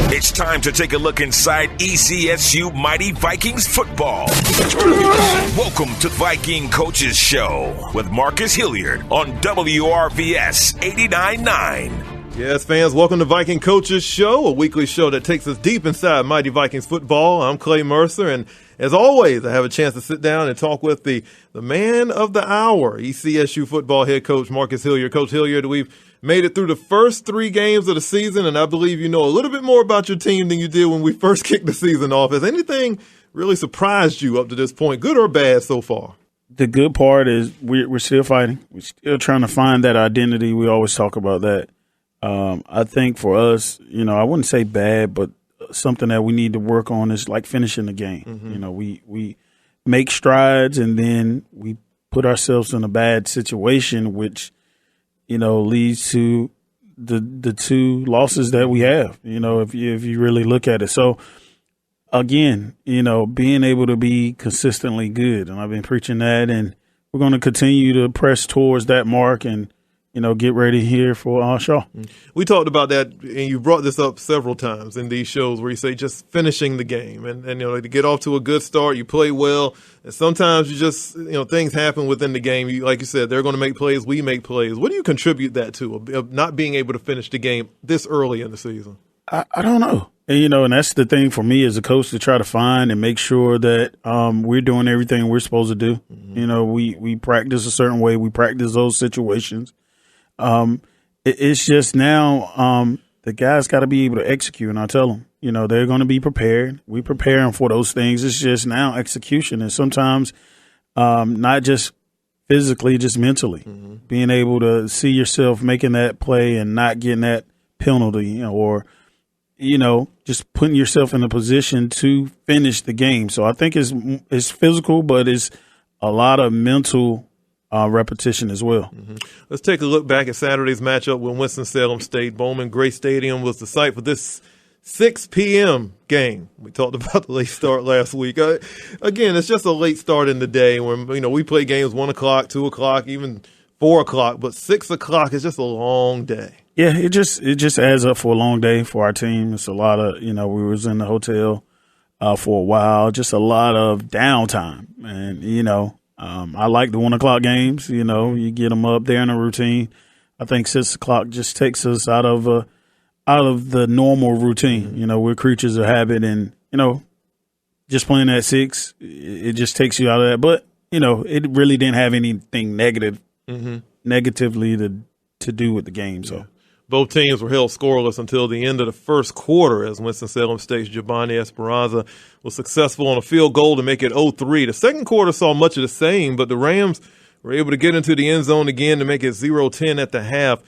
It's time to take a look inside ECSU Mighty Vikings football. Welcome to Viking Coaches Show with Marcus Hilliard on WRVS 89.9. Yes, fans, welcome to Viking Coaches Show, a weekly show that takes us deep inside Mighty Vikings football. I'm Clay Mercer, and as always, I have a chance to sit down and talk with the man of the hour, ECSU football head coach Marcus Hilliard. Coach Hilliard, we've made it through the first 3 games of the season, and I believe you know a little bit more about your team than you did when we first kicked the season off. Has anything really surprised you up to this point, good or bad so far? The good part is we're still fighting. We're still trying to find that identity. We always talk about that. I think for us, I wouldn't say bad, but something that we need to work on is like finishing the game. Mm-hmm. We make strides and then we put ourselves in a bad situation, which, leads to the 2 losses that we have, if you really look at it. So again, being able to be consistently good, and I've been preaching that, and we're going to continue to press towards that mark and, get ready here for Shaw. We talked about that, and you brought this up several times in these shows where you say just finishing the game. And to get off to a good start, you play well. And sometimes you just, things happen within the game. Like you said, they're going to make plays, we make plays. What do you contribute that to, of not being able to finish the game this early in the season? I don't know. And that's the thing for me as a coach, to try to find and make sure that we're doing everything we're supposed to do. Mm-hmm. We practice a certain way. We practice those situations. It's just now the guys got to be able to execute, and I tell them, they're going to be prepared. We prepare them for those things. It's just now execution, and sometimes not just physically, just mentally, mm-hmm. being able to see yourself making that play and not getting that penalty, or just putting yourself in a position to finish the game. So I think it's physical, but it's a lot of mental repetition as well. Mm-hmm. Let's take a look back at Saturday's matchup with Winston-Salem State. Bowman Gray Stadium was the site for this 6 p.m. game. We talked about the late start last week. Again, it's just a late start in the day when we play games 1 o'clock, 2 o'clock, even 4 o'clock, but 6 o'clock is just a long day. Yeah, it just adds up for a long day for our team. It's a lot of, we was in the hotel for a while, just a lot of downtime. And, I like the 1 o'clock games, you get them up there in a routine. I think 6 o'clock just takes us out of the normal routine. Mm-hmm. We're creatures of habit, and, just playing at 6, it just takes you out of that. But, it really didn't have anything negatively to do with the game. So. Yeah. Both teams were held scoreless until the end of the first quarter as Winston-Salem State's Giovanni Esperanza was successful on a field goal to make it 0-3. The second quarter saw much of the same, but the Rams were able to get into the end zone again to make it 0-10 at the half.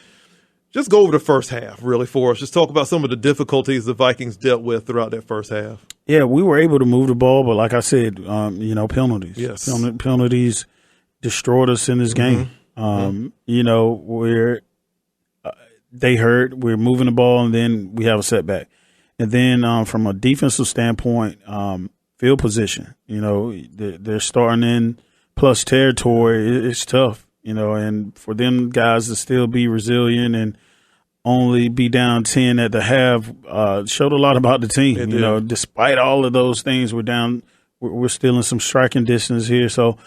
Just go over the first half, really, for us. Just talk about some of the difficulties the Vikings dealt with throughout that first half. Yeah, we were able to move the ball, but like I said, penalties. Yes. Penalties destroyed us in this game. They hurt. We're moving the ball, and then we have a setback. And then from a defensive standpoint, field position, they're starting in plus territory. It's tough, and for them guys to still be resilient and only be down 10 at the half showed a lot about the team. Despite all of those things, we're still in some striking distance here. So,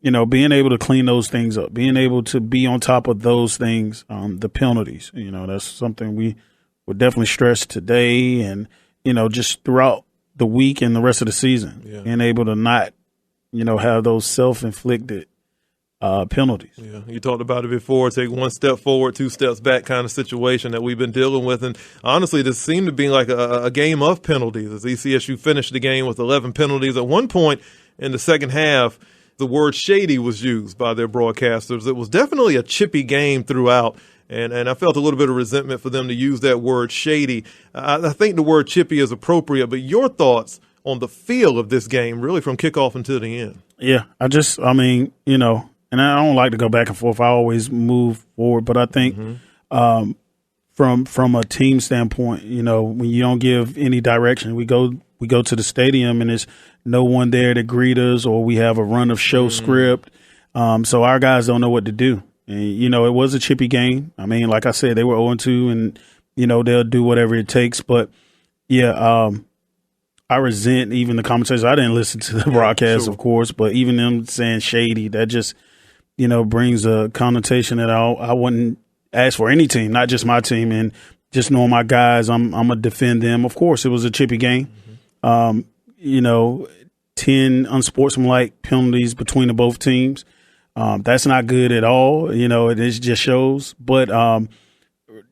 being able to clean those things up, being able to be on top of those things, the penalties, that's something we would definitely stress today and, just throughout the week and the rest of the season, being able to not, have those self-inflicted penalties. Yeah, you talked about it before, take 1 step forward, 2 steps back kind of situation that we've been dealing with. And honestly, this seemed to be like a game of penalties as ECSU finished the game with 11 penalties. At one point in the second half, the word shady was used by their broadcasters. It was definitely a chippy game throughout, and I felt a little bit of resentment for them to use that word shady. I think the word chippy is appropriate, but your thoughts on the feel of this game really from kickoff until the end? Yeah, and I don't like to go back and forth. I always move forward, but I think from a team standpoint, when you don't give any direction, we go to the stadium and there's no one there to greet us, or we have a run of show script. So our guys don't know what to do. And, it was a chippy game. I mean, like I said, they were 0-2 and, they'll do whatever it takes. But, Yeah, I resent even the commentators. I didn't listen to the broadcast, sure. of course, but even them saying shady, that just, brings a connotation that I wouldn't ask for any team, not just my team. And just knowing my guys, I'm going to defend them. Of course, it was a chippy game. 10 unsportsmanlike penalties between the both teams. That's not good at all. It just shows. But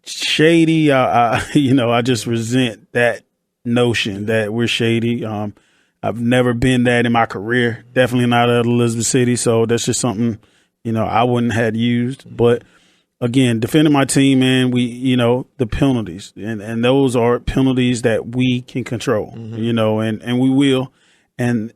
shady, I just resent that notion that we're shady. I've never been that in my career. Definitely not at Elizabeth City. So that's just something, I wouldn't have used. But again, defending my team, man, the penalties and those are penalties that we can control, and we will. And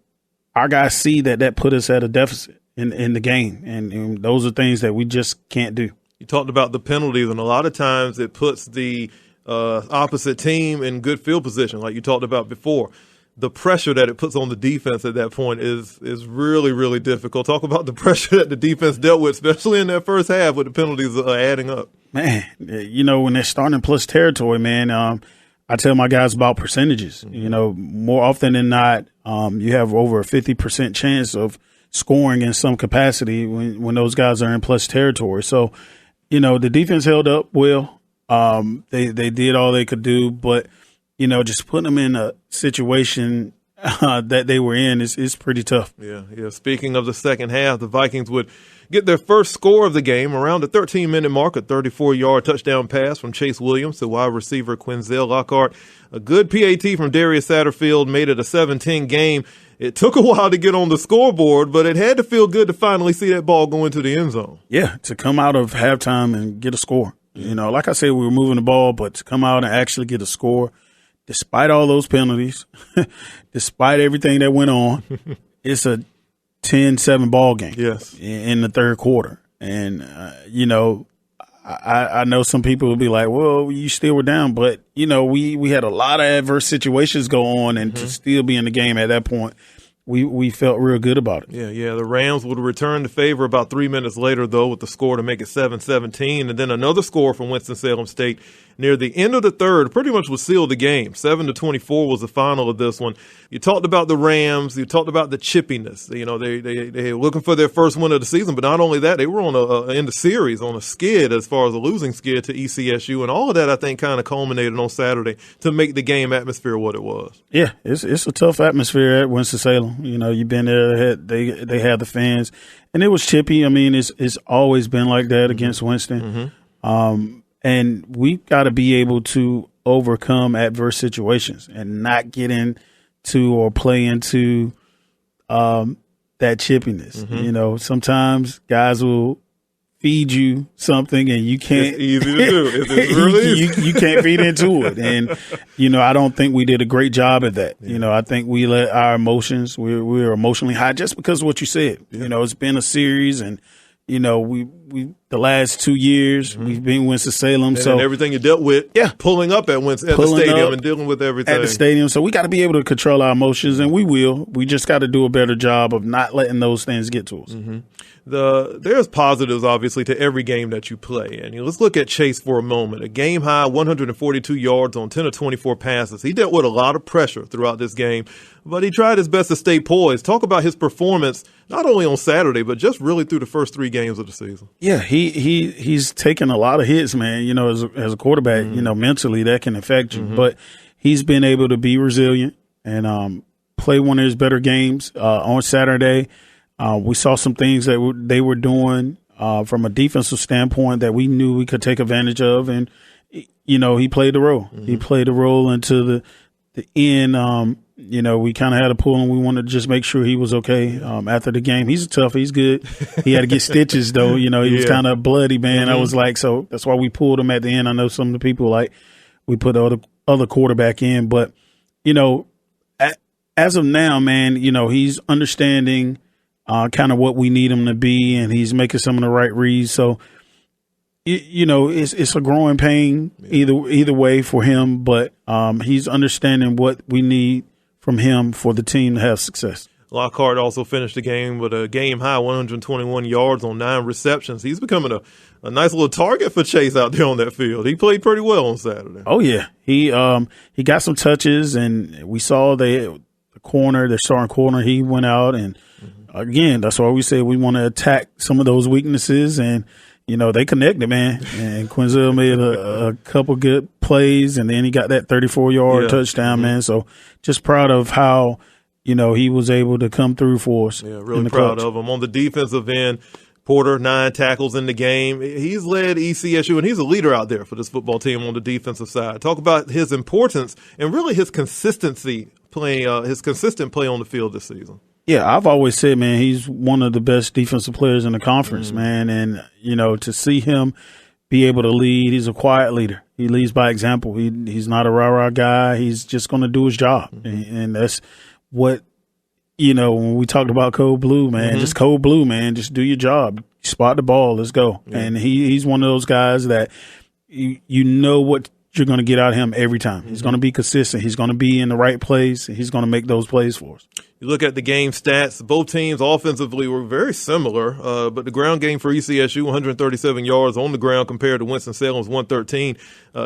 our guys see that put us at a deficit in the game. And those are things that we just can't do. You talked about the penalties, and a lot of times it puts the opposite team in good field position, like you talked about before. The pressure that it puts on the defense at that point is really, really difficult. Talk about the pressure that the defense dealt with, especially in that first half with the penalties adding up. Man, when they're starting in plus territory, man, I tell my guys about percentages. More often than not, you have over a 50% chance of scoring in some capacity when those guys are in plus territory. So, the defense held up well. They did all they could do, but just putting them in a situation that they were in is pretty tough. Yeah. Speaking of the second half, the Vikings would get their first score of the game around the 13-minute mark, a 34-yard touchdown pass from Chase Williams to wide receiver Quinzel Lockhart. A good PAT from Darius Satterfield made it a 7-10 game. It took a while to get on the scoreboard, but it had to feel good to finally see that ball go into the end zone. Yeah, to come out of halftime and get a score. Like I said, we were moving the ball, but to come out and actually get a score, despite all those penalties, despite everything that went on, it's a 10-7 ball game. Yes, in the third quarter. And, I know some people will be like, well, you still were down. But, we had a lot of adverse situations go on, and to still be in the game at that point, we felt real good about it. Yeah. The Rams would return the favor about 3 minutes later, though, with the score to make it 7-17. And then another score from Winston-Salem State near the end of the third pretty much would seal the game. 7-24 was the final of this one. You talked about the Rams. You talked about the chippiness. They were looking for their first win of the season. But not only that, they were in the series on a skid as far as a losing skid to ECSU. And all of that, I think, kind of culminated on Saturday to make the game atmosphere what it was. Yeah, it's a tough atmosphere at Winston-Salem. You've been there. They had the fans. And it was chippy. I mean, it's always been like that against Winston. And we've got to be able to overcome adverse situations and not get into or play into that chippiness. Sometimes guys will feed you something and you can't. It's easy to do. It's really you can't feed into it. And, I don't think we did a great job at that. I think we let our emotions, we were emotionally high just because of what you said. It's been a series and, we the last 2 years we've been Winston-Salem. And everything you dealt with, pulling up at the stadium and dealing with everything at the stadium. So we got to be able to control our emotions, and we will. We just got to do a better job of not letting those things get to us. There's positives, obviously, to every game that you play. And let's look at Chase for a moment. A game-high 142 yards on 10 of 24 passes. He dealt with a lot of pressure throughout this game, but he tried his best to stay poised. Talk about his performance, not only on Saturday, but just really through the first 3 games of the season. Yeah, he's taken a lot of hits, man. As a quarterback, mentally that can affect you. But he's been able to be resilient and play one of his better games on Saturday. We saw some things that they were doing from a defensive standpoint that we knew we could take advantage of, and he played the role. He played the role into the end. We kind of had a pull, and we wanted to just make sure he was okay after the game. He's tough. He's good. He had to get stitches, though. He was kind of bloody, man. I was like, so that's why we pulled him at the end. I know some of the people we put the other quarterback in, but as of now, man, he's understanding kind of what we need him to be, and he's making some of the right reads. So, it's a growing pain either way for him, but he's understanding what we need from him for the team to have success. Lockhart also finished the game with a game-high 121 yards on 9 receptions. He's becoming a nice little target for Chase out there on that field. He played pretty well on Saturday. Oh yeah, he got some touches, and we saw the starting corner. He went out, and again, that's why we say we want to attack some of those weaknesses, and they connected, man. And Quinzel made a couple good plays, and then he got that 34-yard touchdown, man. So just proud of how he was able to come through for us. Yeah, really proud of him. On the defensive end, Porter, 9 tackles in the game. He's led ECSU, and he's a leader out there for this football team on the defensive side. Talk about his importance and really his consistency his consistent play on the field this season. Yeah, I've always said, man, he's one of the best defensive players in the conference, man. And, to see him be able to lead, he's a quiet leader. He leads by example. He's not a rah-rah guy. He's just going to do his job. And that's what, when we talked about Code Blue, man, just Code Blue, man, just do your job. Spot the ball. Let's go. Yeah. And he's one of those guys that you know what you're going to get out of him every time. He's going to be consistent. He's going to be in the right place. He's going to make those plays for us. You look at the game stats, both teams offensively were very similar, but the ground game for ECSU, 137 yards on the ground compared to Winston-Salem's 113.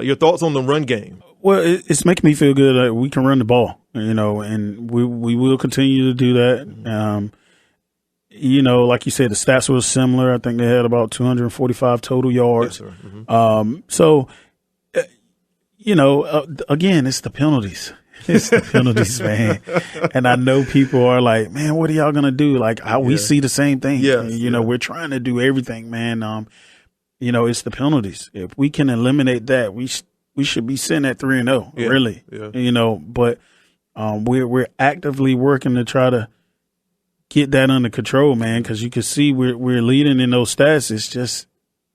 Your thoughts on the run game? Well, it's making me feel good that we can run the ball, and we will continue to do that. Like you said, the stats were similar. I think they had about 245 total yards. Yes, again, it's the penalties. It's the penalties, man. And I know people are like, man, what are y'all going to do? Like, we see the same thing. Yes, we're trying to do everything, man. It's the penalties. If we can eliminate that, we should be sitting at 3-0, really. Yeah. But we're actively working to try to get that under control, man, because you can see we're leading in those stats. It's just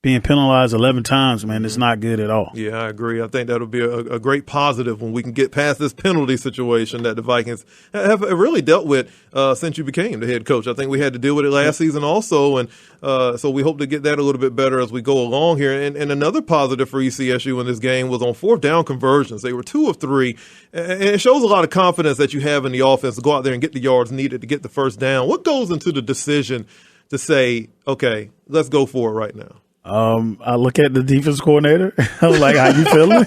being penalized 11 times, man, it's not good at all. Yeah, I agree. I think that'll be a great positive when we can get past this penalty situation that the Vikings have really dealt with since you became the head coach. I think we had to deal with it last season also, and so we hope to get that a little bit better as we go along here. And another positive for ECSU in this game was on 4th down conversions. They were 2 of 3, and it shows a lot of confidence that you have in the offense to go out there and get the yards needed to get the first down. What goes into the decision to say, okay, let's go for it right now? I look at the defense coordinator. I'm like, how you feeling?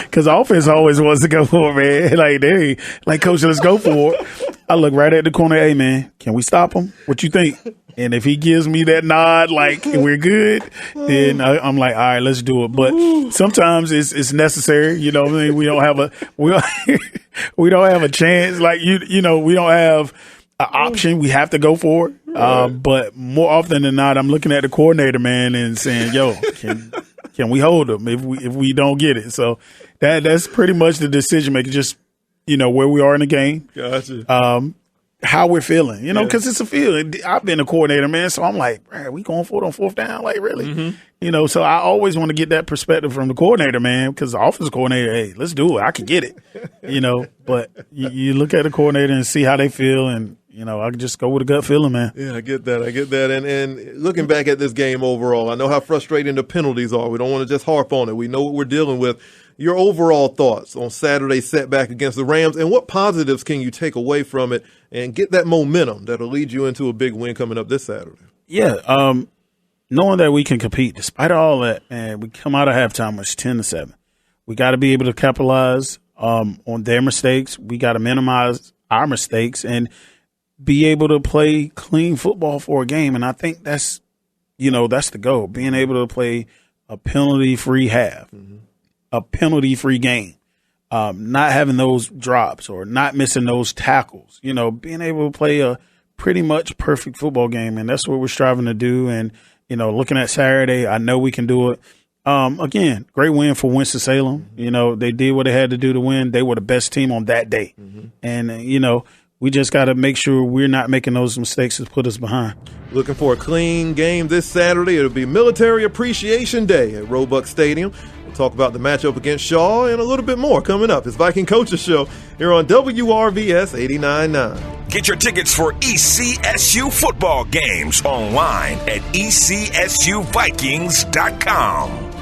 Because offense always wants to go for it, man. Like, coach, let's go for it. I look right at the corner. Hey, man, can we stop him? What you think? And if he gives me that nod, like we're good, then I'm like, all right, let's do it. But sometimes it's necessary. You know what I mean? We don't have a chance. Like we don't have an option. We have to go for it. But more often than not, I'm looking at the coordinator, man, and saying, yo, can we hold them if we don't get it? So that's pretty much the decision making, just, where we are in the game. Gotcha. How we're feeling, because it's a feeling. I've been a coordinator, man, so I'm like, we going for it on 4th down? Like, really? Mm-hmm. So I always want to get that perspective from the coordinator, man, because the offensive coordinator, hey, let's do it. I can get it, But you look at the coordinator and see how they feel, and I can just go with a gut feeling, man. Yeah, I get that. And looking back at this game overall, I know how frustrating the penalties are. We don't want to just harp on it. We know what we're dealing with. Your overall thoughts on Saturday's setback against the Rams, and what positives can you take away from it and get that momentum that'll lead you into a big win coming up this Saturday? Yeah, knowing that we can compete despite all that, man, we come out of halftime with 10-7. We got to be able to capitalize on their mistakes. We got to minimize our mistakes and be able to play clean football for a game. And I think that's the goal, being able to play a penalty-free half, a penalty-free game, not having those drops or not missing those tackles, being able to play a pretty much perfect football game. And that's what we're striving to do. And, looking at Saturday, I know we can do it. Again, great win for Winston-Salem. They did what they had to do to win. They were the best team on that day. And, we just got to make sure we're not making those mistakes that put us behind. Looking for a clean game this Saturday. It'll be Military Appreciation Day at Roebuck Stadium. We'll talk about the matchup against Shaw and a little bit more coming up. It's Viking Coaches Show here on WRVS 89.9. Get your tickets for ECSU football games online at ECSUVikings.com.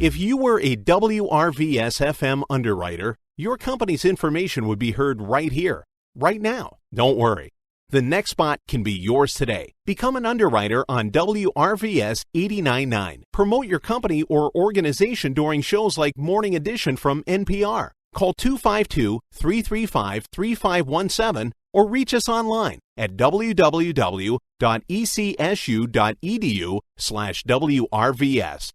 If you were a WRVS-FM underwriter, your company's information would be heard right here, right now. Don't worry. The next spot can be yours today. Become an underwriter on WRVS 89.9. Promote your company or organization during shows like Morning Edition from NPR. Call 252-335-3517 or reach us online at www.ecsu.edu/WRVS.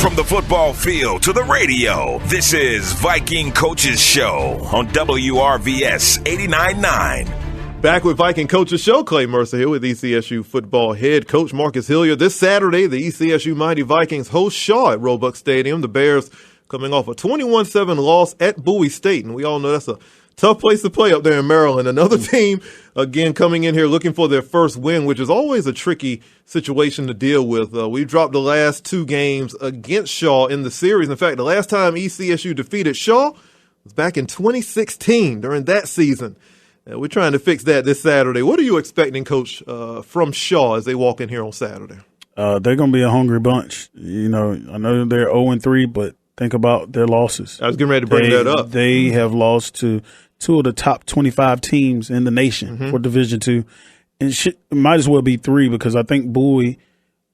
From the football field to the radio, this is Viking Coaches Show on WRVS 89.9. Back with Viking Coaches Show, Clay Mercer here with ECSU football head coach Marcus Hilliard. This Saturday, the ECSU Mighty Vikings host Shaw at Roebuck Stadium. The Bears coming off a 21-7 loss at Bowie State, and we all know that's a tough place to play up there in Maryland. Another team, again, coming in here looking for their first win, which is always a tricky situation to deal with. We dropped the last two games against Shaw in the series. In fact, the last time ECSU defeated Shaw was back in 2016 during that season. We're trying to fix that this Saturday. What are you expecting, Coach, from Shaw as they walk in here on Saturday? They're going to be a hungry bunch. You know, I know they're 0-3, but think about their losses. I was getting ready to bring that up. They have lost to two of the top 25 teams in the nation for Division II. And it might as well be three because I think Bowie,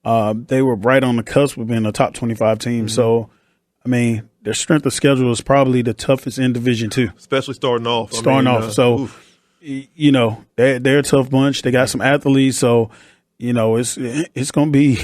they were right on the cusp of being a top 25 team. So, I mean, their strength of schedule is probably the toughest in Division II. Especially starting off. Oof. You know, they're a tough bunch. They got some athletes, so you know it's going to be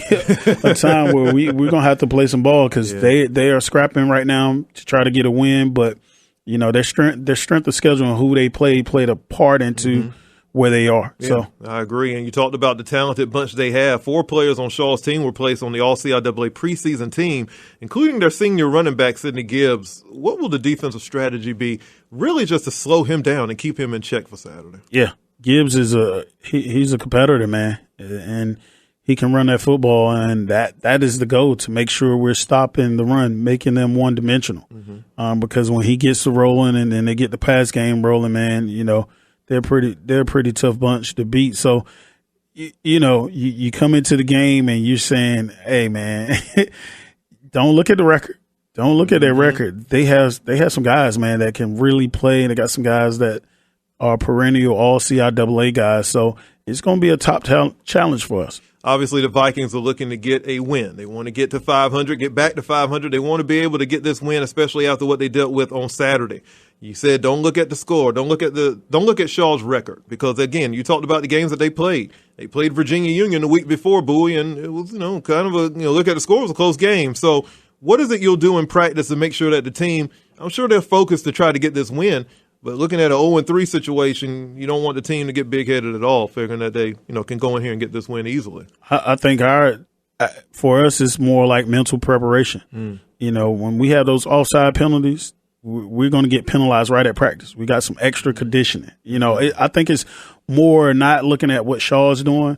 a time where we're going to have to play some ball because they are scrapping right now to try to get a win. But you know their strength of schedule and who they played a part into where they are. Yeah, so I agree. And you talked about the talented bunch they have. 4 players on Shaw's team were placed on the All-CIAA preseason team, including their senior running back, Sidney Gibbs. What will the defensive strategy be really just to slow him down and keep him in check for Saturday? Yeah, Gibbs is he's a competitor, man, and he can run that football, and that is the goal, to make sure we're stopping the run, making them one-dimensional. Because when he gets to rolling and then they get the pass game rolling, man, you know, they're a pretty tough bunch to beat. So, you know, you come into the game and you're saying, hey, man, don't look at the record. Don't look at their record. They have some guys, man, that can really play, and they got some guys that are perennial All-CIAA guys. So it's going to be a top challenge for us. Obviously, the Vikings are looking to get a win. They want to get to 500, get back to 500. They want to be able to get this win, especially after what they dealt with on Saturday. You said don't look at the score, don't look at Shaw's record, because again, you talked about the games that they played. They played Virginia Union the week before Bowie, and it was kind of look at the score, it was a close game. So what is it you'll do in practice to make sure that the team? I'm sure they're focused to try to get this win. But looking at an 0-3 situation, you don't want the team to get big-headed at all, figuring that they, can go in here and get this win easily. I think for us, it's more like mental preparation. When we have those offside penalties, we're going to get penalized right at practice. We got some extra conditioning. I think it's more not looking at what Shaw's doing,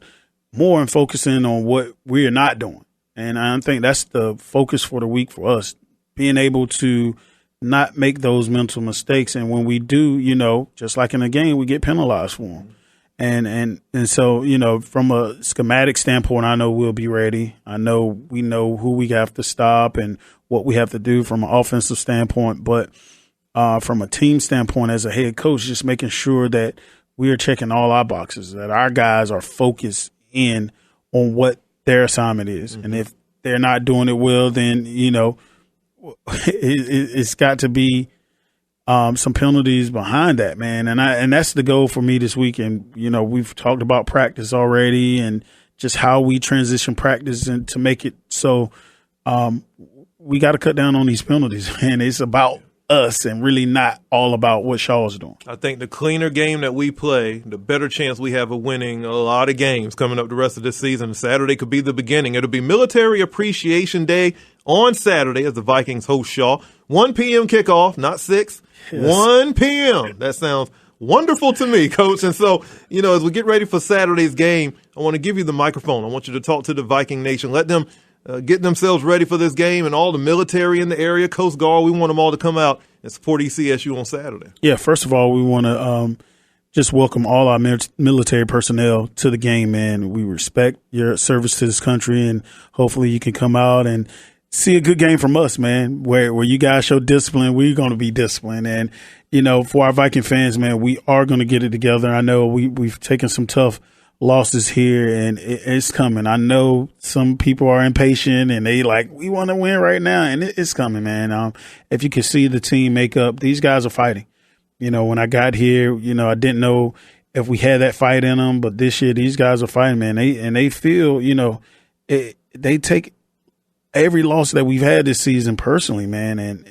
more in focusing on what we're not doing. And I think that's the focus for the week for us, being able to not make those mental mistakes. And when we do, just like in a game, we get penalized for them. And so, from a schematic standpoint, I know we'll be ready. I know we know who we have to stop and what we have to do from an offensive standpoint. But from a team standpoint, as a head coach, just making sure that we are checking all our boxes, that our guys are focused in on what their assignment is. And if they're not doing it well, then, it's got to be some penalties behind that, man. And that's the goal for me this week. And, we've talked about practice already and just how we transition practice and to make it so we got to cut down on these penalties, man. It's about us and really not all about what Shaw's doing. I think the cleaner game that we play, the better chance we have of winning a lot of games coming up the rest of this season. Saturday could be the beginning. It'll be Military Appreciation Day on Saturday as the Vikings host Shaw. 1 p.m. kickoff, not 6. Yes. 1 p.m. That sounds wonderful to me, Coach. And so, as we get ready for Saturday's game, I want to give you the microphone. I want you to talk to the Viking Nation. Let them get themselves ready for this game, and all the military in the area, Coast Guard, we want them all to come out and support ECSU on Saturday. Yeah, first of all, we want to just welcome all our military personnel to the game, man. We respect your service to this country, and hopefully you can come out and see a good game from us, man, where you guys show discipline, we're going to be disciplined. And, for our Viking fans, man, we are going to get it together. I know we've taken some tough losses here, and it's coming. I know some people are impatient, and they we want to win right now, and it's coming, man. If you can see the team makeup, these guys are fighting. When I got here, I didn't know if we had that fight in them, but this year these guys are fighting, man. They feel, they take every loss that we've had this season personally, man, and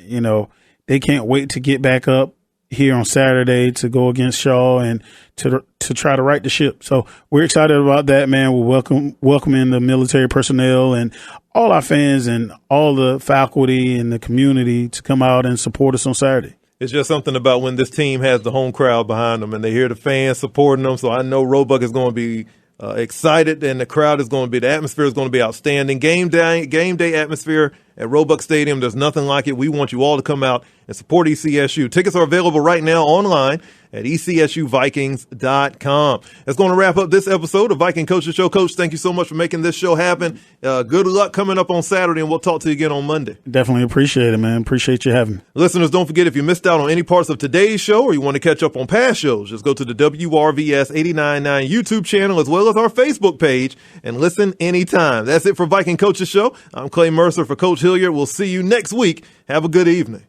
they can't wait to get back up here on Saturday to go against Shaw and to try to right the ship. So we're excited about that, man. We're welcoming the military personnel and all our fans and all the faculty and the community to come out and support us on Saturday. It's just something about when this team has the home crowd behind them and they hear the fans supporting them. So I know Roebuck is going to be excited, and the crowd is going to be, the atmosphere is going to be outstanding. Game day atmosphere at Roebuck Stadium. There's nothing like it. We want you all to come out and support ECSU. Tickets are available right now online at ECSUVikings.com. That's going to wrap up this episode of Viking Coaches Show. Coach, thank you so much for making this show happen. Good luck coming up on Saturday, and we'll talk to you again on Monday. Definitely appreciate it, man. Appreciate you having me. Listeners, don't forget, if you missed out on any parts of today's show or you want to catch up on past shows, just go to the WRVS 89.9 YouTube channel as well as our Facebook page and listen anytime. That's it for Viking Coaches Show. I'm Clay Mercer for Coach Hilliard. We'll see you next week. Have a good evening.